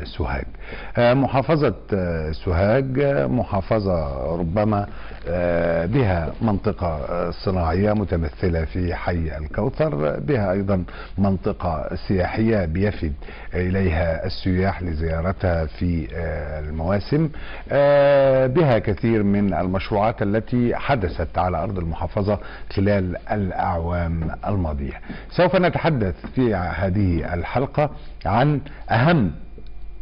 سوهاج. محافظة سوهاج محافظة ربما بها منطقة صناعية متمثلة في حي الكوثر، بها أيضا منطقة سياحية بيفد إليها السياح لزيارتها في المواسم، بها كثير من المشروعات التي حدثت على أرض المحافظة خلال الأعوام الماضية. سوف نتحدث في هذه الحلقة عن أهم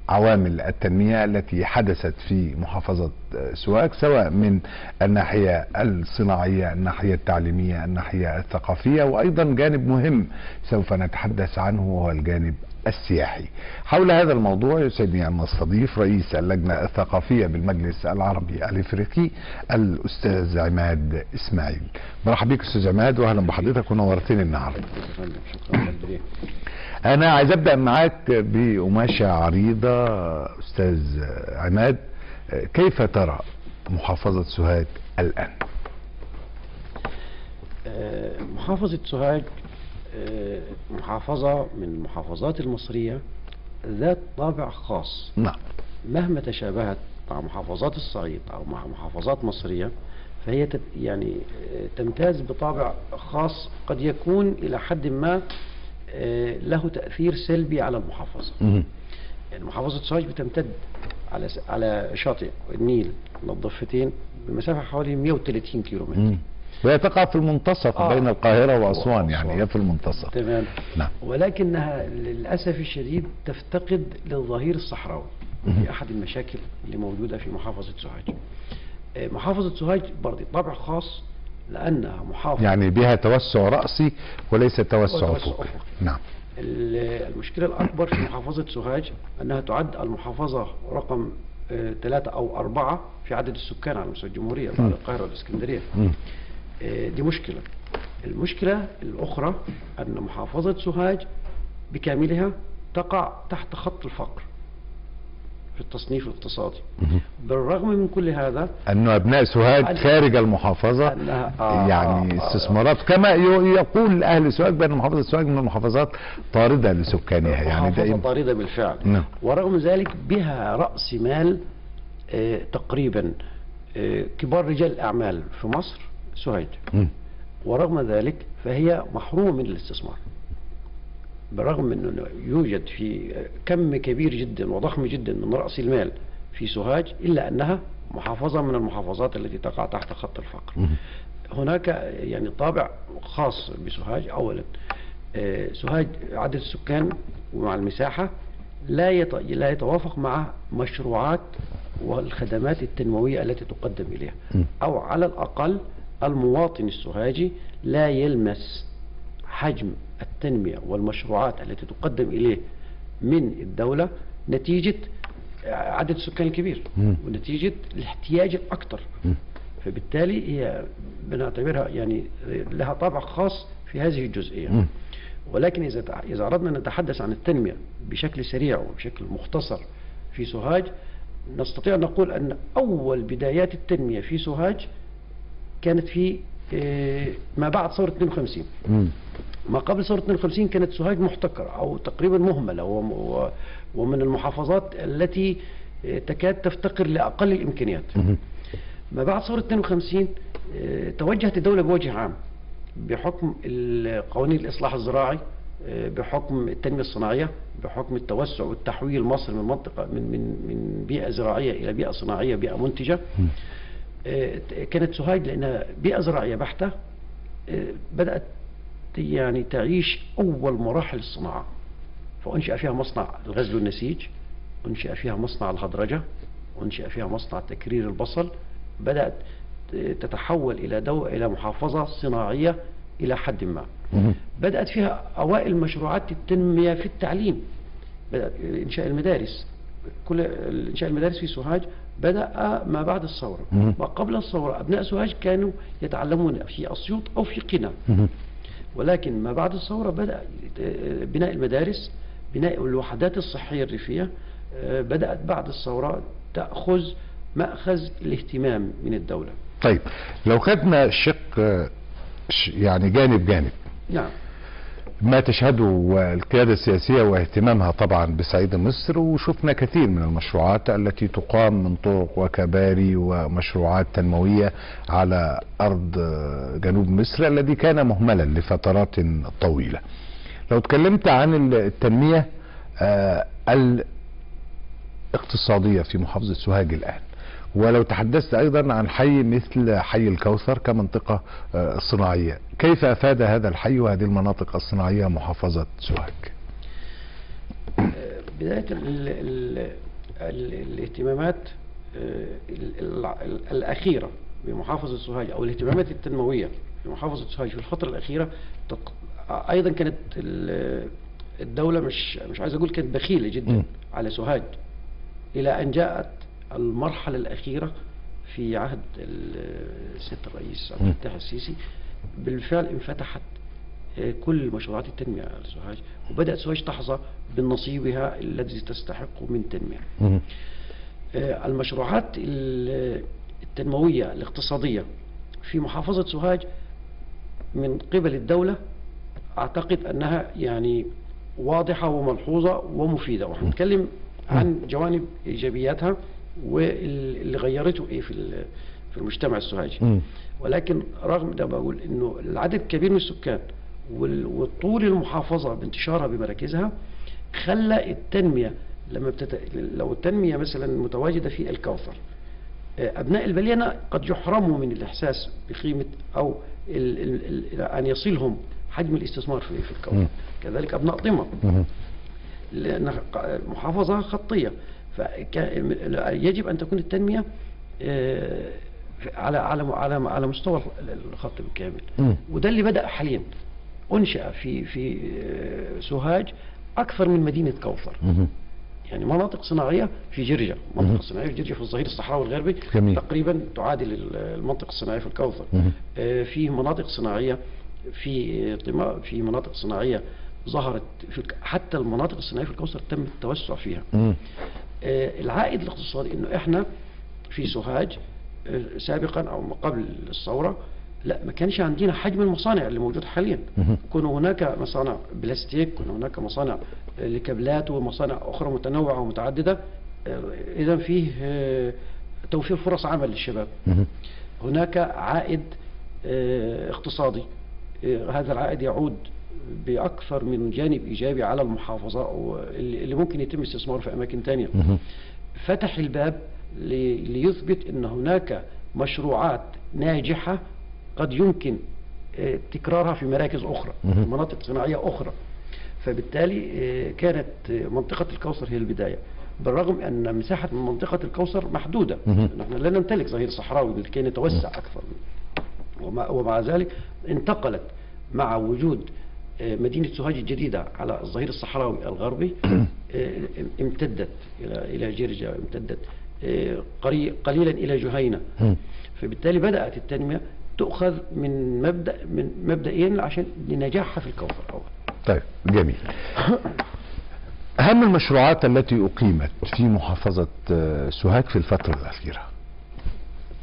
عوامل التنمية التي حدثت في محافظة سوهاج، سواء من الناحية الصناعية، الناحية التعليمية، الناحية الثقافية، وأيضا جانب مهم سوف نتحدث عنه وهو الجانب السياحي. حول هذا الموضوع يسعدني أن نستضيف رئيس اللجنة الثقافية بالمجلس العربي الإفريقي الأستاذ عماد إسماعيل. مرحبا بك أستاذ عماد، وأهلا بحضرتك ونورتني النهارده. أنا عايز أبدأ معاك بقماشة عريضة. أستاذ عماد، كيف ترى محافظة سوهاج الآن؟ محافظة سوهاج محافظة من المحافظات المصرية ذات طابع خاص. نعم. مهما تشابهت مع محافظات الصعيد أو مع محافظات مصرية، فهي يعني تمتاز بطابع خاص قد يكون إلى حد ما له تأثير سلبي على المحافظة. يعني محافظة سوهاج بتمتد على شاطئ النيل من الضفتين بمسافة حوالي 130 كيلومتر، وهي تقع في المنتصف بين القاهرة وأسوان، يعني هي في المنتصف. تمام. نعم. ولكنها للأسف الشديد تفتقد للظهير الصحراوي. هي أحد المشاكل اللي موجودة في محافظة سوهاج. محافظة سوهاج برضه طابع خاص لأنها محافظة يعني بها توسع رأسي وليس توسع أفقي. نعم. المشكلة الأكبر في محافظة سوهاج أنها تعد المحافظة رقم 3 أو 4 في عدد السكان على مستوى الجمهورية بعد القاهرة والإسكندرية. دي مشكلة. المشكلة الأخرى أن محافظة سوهاج بكاملها تقع تحت خط الفقر في التصنيف الاقتصادي. بالرغم من كل هذا أنه أبناء سوهاج خارج المحافظة يعني استثمارات، كما يقول أهل سوهاج بأن محافظة سوهاج من المحافظات طاردة لسكانها، يعني محافظة طاردة بالفعل. نعم. ورغم ذلك بها رأس مال تقريبا كبار رجال الأعمال في مصر سوهاج. ورغم ذلك فهي محرومة من الاستثمار، بالرغم من أنه يوجد في كم كبير جدا وضخم جدا من رأس المال في سوهاج، إلا أنها محافظة من المحافظات التي تقع تحت خط الفقر. هناك يعني طابع خاص بسوهاج. أولا سوهاج عدد السكان ومع المساحة لا يتوافق مع مشروعات والخدمات التنموية التي تقدم إليها، أو على الأقل المواطن السوهاجي لا يلمس حجم التنمية والمشروعات التي تقدم إليه من الدولة نتيجة عدد السكان الكبير ونتيجة الاحتياج الأكثر. فبالتالي هي بنعتبرها يعني لها طابع خاص في هذه الجزئية. ولكن إذا أردنا أن نتحدث عن التنمية بشكل سريع وبشكل مختصر في سوهاج، نستطيع أن نقول أن أول بدايات التنمية في سوهاج كانت في ما بعد ثورة 52. ما قبل ثورة 52 كانت سوهاج محتكرة أو تقريبا مهملة، ومن المحافظات التي تكاد تفتقر لأقل الإمكانيات. ما بعد ثورة 52 توجهت الدولة بوجه عام بحكم قوانين الإصلاح الزراعي، بحكم التنمية الصناعية، بحكم التوسع والتحويل مصر من منطقة من بيئة زراعية إلى بيئة صناعية، بيئة منتجة. كانت سوهاج لأنها بيئة زراعية بحتة بدأت يعني تعيش أول مراحل الصناعة، فأنشأ فيها مصنع الغزل والنسيج، أنشأ فيها مصنع الهدرجة، أنشأ فيها مصنع تكرير البصل. بدأت تتحول إلى محافظة صناعية إلى حد ما. بدأت فيها أوائل مشروعات التنمية في التعليم، بدأت إنشاء المدارس. كل إنشاء المدارس في سوهاج بدأ ما بعد الثورة. ما قبل الثورة أبناء سوهاج كانوا يتعلمون في أسيوط أو في قنا، ولكن ما بعد الثورة بدأ بناء المدارس، بناء الوحدات الصحية الريفية. بدأت بعد الثورة تأخذ مأخذ الاهتمام من الدولة. طيب، لو خدنا شق يعني جانب. نعم. ما تشهده القيادة السياسية واهتمامها طبعا بصعيد مصر، وشفنا كثير من المشروعات التي تقام من طرق وكباري ومشروعات تنموية على أرض جنوب مصر الذي كان مهملا لفترات طويلة. لو تكلمت عن التنمية الاقتصادية في محافظة سوهاج الآن، ولو تحدثت أيضا عن حي مثل حي الكوثر كمنطقة صناعية، كيف أفاد هذا الحي وهذه المناطق الصناعية محافظة سوهاج؟ بداية الاهتمامات الأخيرة بمحافظة سوهاج أو الاهتمامات التنموية في محافظة سوهاج في الفترة الأخيرة أيضا كانت الدولة مش عايز أقول كانت بخيلة جدا على سوهاج، إلى أن جاءت المرحلة الأخيرة في عهد السيد الرئيس عبد الفتاح السيسي. بالفعل انفتحت كل مشروعات التنمية على سوهاج، وبدأت سوهاج تحظى بنصيبها الذي تستحق من تنمية. المشروعات التنموية الاقتصادية في محافظة سوهاج من قبل الدولة أعتقد أنها يعني واضحة وملحوظة ومفيدة، وهنتكلم عن جوانب إيجابياتها واللي غيرته إيه في المجتمع السوهاجي. ولكن رغم ده بقول إنه العدد كبير من السكان والطول المحافظة بانتشارها بمراكزها خلى التنمية لو التنمية مثلا متواجدة في الكوثر، أبناء البلينة قد يحرموا من الإحساس بقيمة أو أن يصلهم حجم الاستثمار في الكوثر. كذلك أبناء طمة لأن محافظة خطية، فيجب أن تكون التنمية على مستوى الخط بالكامل. وده اللي بدأ حاليا. أنشأ في سوهاج أكثر من مدينة كوثر، يعني مناطق صناعية في جرجة، منطقة صناعية في جرجة في الظهير الصحراوي الغربي تقريبا تعادل المنطقة الصناعية في الكوثر. في مناطق صناعية في طماء، في مناطق صناعية ظهرت حتى المناطق الصناعية في الكوثر تم التوسع فيها. العائد الاقتصادي انه احنا في سوهاج سابقا او قبل الثورة لا ما كانش عندنا حجم المصانع اللي موجود حاليا. كان هناك مصانع بلاستيك، كان هناك مصانع لكابلات ومصانع اخرى متنوعة ومتعددة. اذا فيه توفير فرص عمل للشباب. هناك عائد اقتصادي، هذا العائد يعود بأكثر من جانب إيجابي على المحافظة اللي ممكن يتم استثماره في أماكن تانية. فتح الباب ليثبت أن هناك مشروعات ناجحة قد يمكن تكرارها في مراكز أخرى، مناطق صناعية أخرى. فبالتالي كانت منطقة الكوثر هي البداية، بالرغم أن مساحة من منطقة الكوثر محدودة. نحن لا نمتلك ظهير صحراوي لكي نتوسع أكثر، ومع ذلك انتقلت مع وجود مدينة سوهاج الجديدة على الظهير الصحراوي الغربي، امتدت إلى جرجة، امتدت قليلا إلى جهينة. فبالتالي بدأت التنمية تؤخذ من مبدئين عشان لنجاحها في الكوثر أول. طيب جميل. أهم المشروعات التي أقيمت في محافظة سوهاج في الفترة الأخيرة،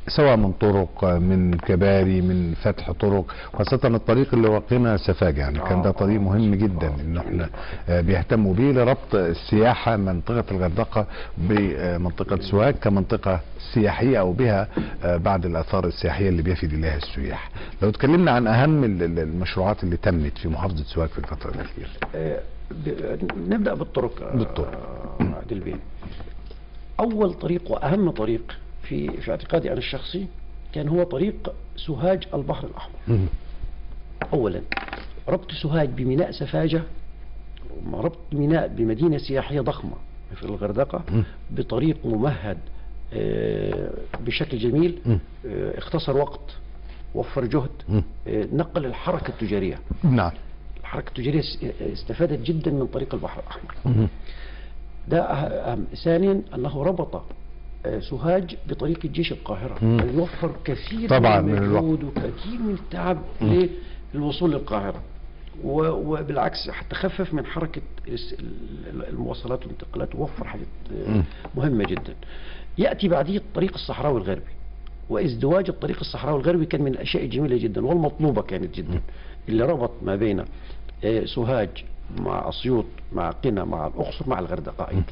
سواء من طرق، من كباري، من فتح طرق، خاصة الطريق اللي وقينا سفاج، يعني كان ده طريق مهم جدا ان احنا بيهتموا بيه لربط السياحة منطقة الغردقة بمنطقة سوهاج كمنطقة سياحية او بها بعض الاثار السياحية اللي بيفيد اليها السياح. لو تكلمنا عن اهم المشروعات اللي تمت في محافظة سوهاج في الفترة الأخيرة. نبدأ بالطرق. عادل بيه، اول طريق واهم طريق في اعتقادي أنا الشخصي كان هو طريق سوهاج البحر الأحمر. أولا ربط سوهاج بميناء سفاجة، ربط ميناء بمدينة سياحية ضخمة في الغردقة بطريق ممهد بشكل جميل، اختصر وقت، وفر جهد، نقل الحركة التجارية. نعم، الحركة التجارية استفادت جدا من طريق البحر الأحمر. ده أهم. ثانيا أنه ربط سوهاج بطريق الجيش القاهرة، يوفر كثير طبعا من المجهود وكثير من التعب للوصول للقاهرة، وبالعكس حتى خفف من حركة المواصلات والانتقالات، ووفر حاجات مهمة جدا. يأتي بعديه الطريق الصحراوي الغربي، وازدواج الطريق الصحراوي الغربي كان من الأشياء الجميلة جدا والمطلوبة كانت جدا، اللي ربط ما بين سوهاج مع أسيوط مع قنا مع الأقصر مع الغردقة أيضا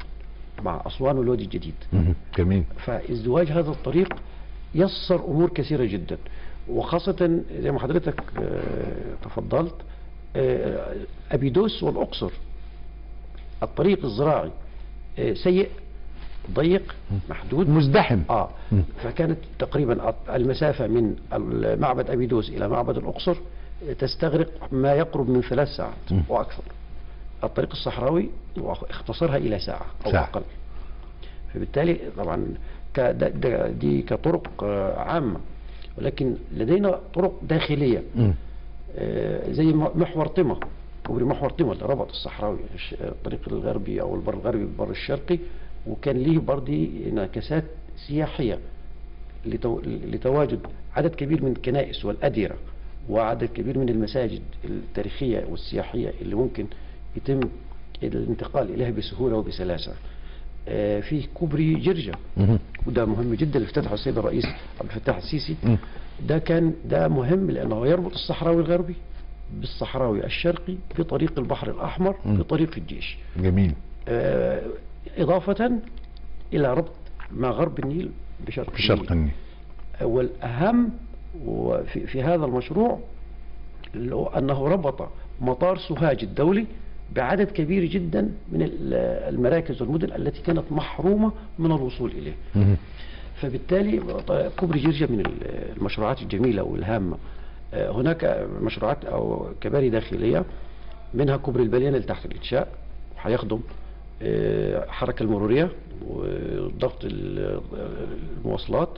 مع أسوان والوادي الجديد. جميل. فازدواج هذا الطريق يسر أمور كثيرة جدا، وخاصة زي ما حضرتك تفضلت أبيدوس والأقصر الطريق الزراعي سيء ضيق محدود مزدحم. فكانت تقريبا المسافة من معبد أبيدوس إلى معبد الأقصر تستغرق ما يقرب من 3 ساعات وأكثر. الطريق الصحراوي اختصرها إلى ساعة أو أقل. فبالتالي طبعا دي كطرق عامة، ولكن لدينا طرق داخلية زي محور طمة، كوبري محور طمة اللي ربط الصحراوي الطريق الغربي أو البر الغربي بالبر الشرقي، وكان ليه برضه انعكاسات سياحية لتواجد عدد كبير من الكنائس والأديرة وعدد كبير من المساجد التاريخية والسياحية اللي ممكن يتم الانتقال إليها بسهولة وبسلاسة. في كوبري جرجة وده مهم جدا اللي افتتحه السيد الرئيس عبد الفتاح السيسي. ده مهم لأنه يربط الصحراوي الغربي بالصحراوي الشرقي بطريق البحر الأحمر بطريق الجيش. جميل. إضافة إلى ربط مع غرب النيل بشرق النيل. والأهم في هذا المشروع أنه ربط مطار سوهاج الدولي بعدد كبير جدا من المراكز والمدن التي كانت محرومة من الوصول إليه. فبالتالي كوبري جرجة من المشروعات الجميلة والهامة. هناك مشروعات أو كباري داخلية، منها كوبري البليان اللي تحت الإنشاء وهيخدم الحركة المرورية وضغط المواصلات.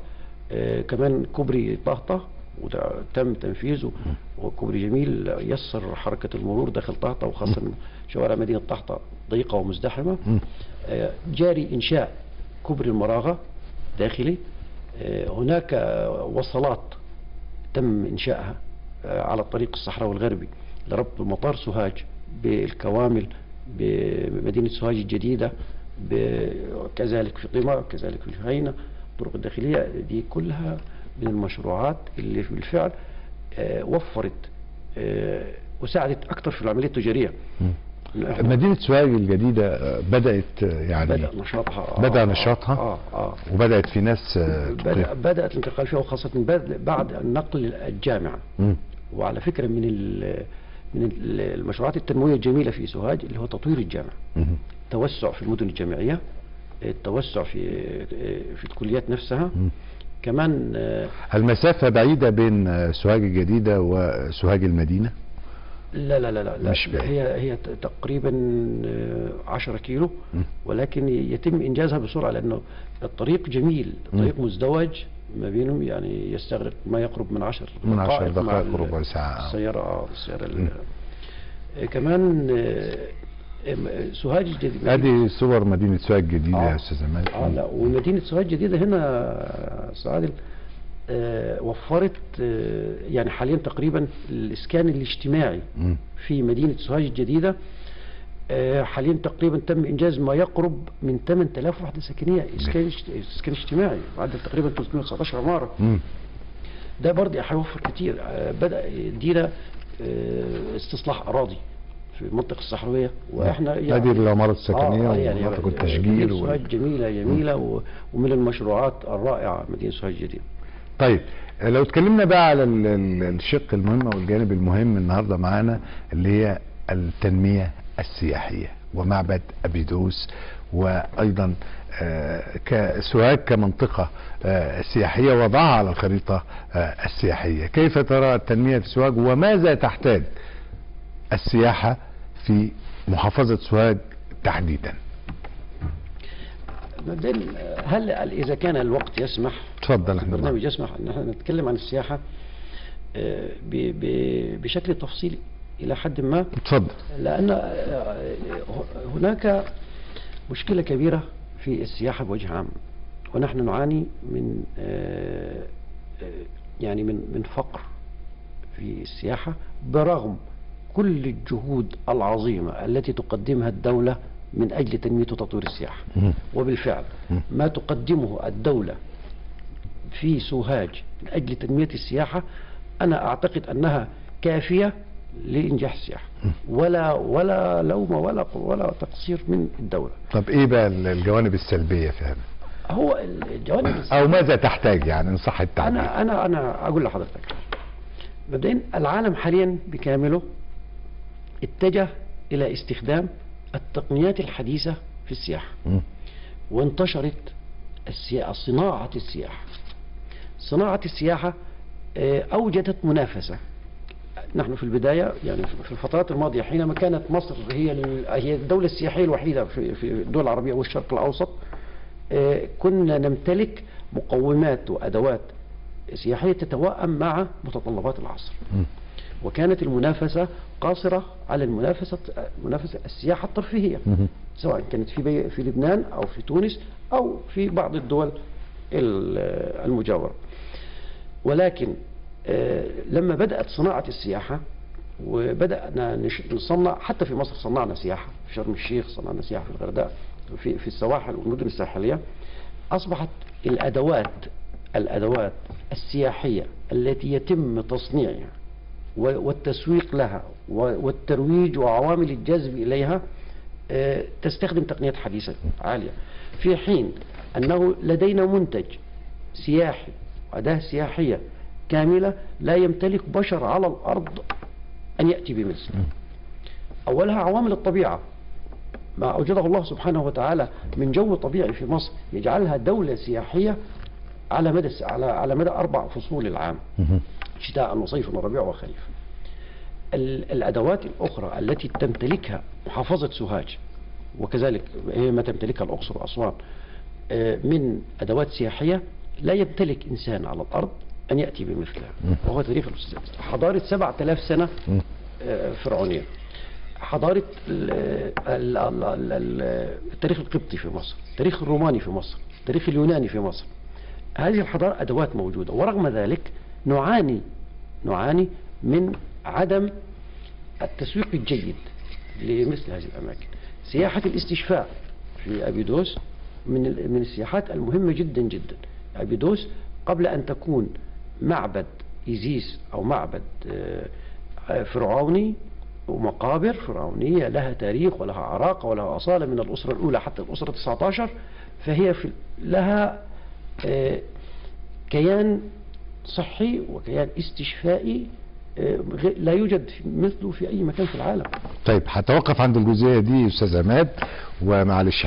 كمان كوبري طهطة وده تم تنفيذه، وكوبري جميل يسر حركة المرور داخل طهطة، وخاصة شوارع مدينة طهطة ضيقة ومزدحمة. جاري إنشاء كوبري المراغة داخلي. هناك وصلات تم إنشائها على الطريق الصحراوي الغربي لربط مطار سوهاج بالكوامل بمدينة سوهاج الجديدة، كذلك في طمة كذلك في الجهينة. الطرق الداخلية دي كلها من المشروعات اللي بالفعل وفرت وساعدت أكثر في العملية التجارية. مدينة سوهاج الجديدة بدأت يعني بدأ نشاطها وبدأت في ناس بدأت الانتقال فيها، وخاصة بعد النقل الجامعة. وعلى فكرة من المشروعات التنموية الجميلة في سوهاج اللي هو تطوير الجامعة، التوسع في المدن الجامعية، التوسع في الكليات نفسها. كمان المسافة بعيدة بين سوهاج الجديدة وسوهاج المدينة؟ لا لا لا لا، مش هي تقريبا 10 كيلو، ولكن يتم إنجازها بسرعة لأنه الطريق جميل، الطريق مزدوج ما بينهم، يعني يستغرق ما يقرب من 10 دقائق ربع ساعة السيارة كمان سوهاج الجديدة. هذه صور مدينة سوهاج الجديدة يا أستاذ مالك. لا، ومدينة سوهاج الجديدة هنا سعادل وفرت يعني حاليا تقريبا الإسكان الاجتماعي في مدينة سوهاج الجديدة حاليا تقريبا تم إنجاز ما يقرب من 8000 وحدة سكنية إسكان اجتماعي، معدل تقريبا 319 عمارة. ده برضه هيوفر كتير. بدأ يدينا استصلاح أراضي في المنطقة الصحراوية، واحنا يعني هذه العمارة السكنية يعني ومناطق التشجير سوهاج جميلة ومن المشروعات الرائعة مدينة سوهاج الجديدة. طيب لو اتكلمنا بقى على الشق المهم والجانب المهم النهارده معانا اللي هي التنمية السياحية ومعبد أبيدوس، وأيضا سوهاج كمنطقة سياحية وضعها على الخريطة السياحية. كيف ترى التنمية في سوهاج وماذا تحتاج السياحة في محافظة سوهاج تحديدا؟ مبدئيا هل إذا كان الوقت يسمح، تفضل. البرنامج يسمح أن احنا نتكلم عن السياحة بشكل تفصيلي إلى حد ما؟ تفضل. لأن هناك مشكلة كبيرة في السياحة بوجه عام، ونحن نعاني من يعني من فقر في السياحة برغم كل الجهود العظيمة التي تقدمها الدولة من أجل تنمية وتطوير السياحة. وبالفعل ما تقدمه الدولة في سوهاج من أجل تنمية السياحة أنا أعتقد أنها كافية لإنجاح السياحة، ولا لوم ولا تقصير من الدولة. طب ايه بقى الجوانب السلبية في هذا؟ هو الجوانب او ماذا تحتاج يعني ان صح التعبير؟ أنا أقول لحضرتك مبدئيا العالم حاليا بكامله اتجه إلى استخدام التقنيات الحديثة في السياحة، وانتشرت صناعة السياحة. صناعة السياحة أوجدت منافسة. نحن في البداية يعني في الفترات الماضية حينما كانت مصر هي الدولة السياحية الوحيدة في الدول العربية والشرق الأوسط، كنا نمتلك مقومات وأدوات سياحية تتوائم مع متطلبات العصر، وكانت المنافسة قاصرة على منافسة السياحة الترفيهية، سواء كانت في لبنان أو في تونس أو في بعض الدول المجاورة. ولكن لما بدأت صناعة السياحة وبدأنا نصنع، حتى في مصر صنعنا سياحة في شرم الشيخ، صنعنا سياحة في الغرداء، في السواحل والمدن الساحلية، أصبحت الأدوات السياحية التي يتم تصنيعها والتسويق لها والترويج وعوامل الجذب إليها تستخدم تقنيات حديثة عالية، في حين أنه لدينا منتج سياحي وأداة سياحية كاملة لا يمتلك بشر على الأرض أن يأتي بمثله. أولها عوامل الطبيعة، ما أوجده الله سبحانه وتعالى من جو طبيعي في مصر يجعلها دولة سياحية على مدى 4 فصول العام، شتاء وصيف وربيع وخريف. الأدوات الأخرى التي تمتلكها محافظة سوهاج، وكذلك ما تمتلكها الأقصر وأسوان من أدوات سياحية، لا يمتلك إنسان على الأرض أن يأتي بمثلها، وهو تاريخ حضارة 7000 سنة فرعونية، حضارة التاريخ القبطي في مصر، التاريخ الروماني في مصر، التاريخ اليوناني في مصر. هذه الحضارة أدوات موجودة، ورغم ذلك نعاني من عدم التسويق الجيد لمثل هذه الأماكن. سياحة الاستشفاء في أبيدوس من السياحات المهمة جدا جدا. أبيدوس قبل أن تكون معبد إيزيس أو معبد فرعوني ومقابر فرعونية لها تاريخ ولها عراقة ولها أصالة من الأسرة الأولى حتى الأسرة 19، فهي لها كيان صحي وكيان استشفائي لا يوجد مثله في أي مكان في العالم. طيب هتوقف عند الجزئية دي أستاذ عماد، ومعلش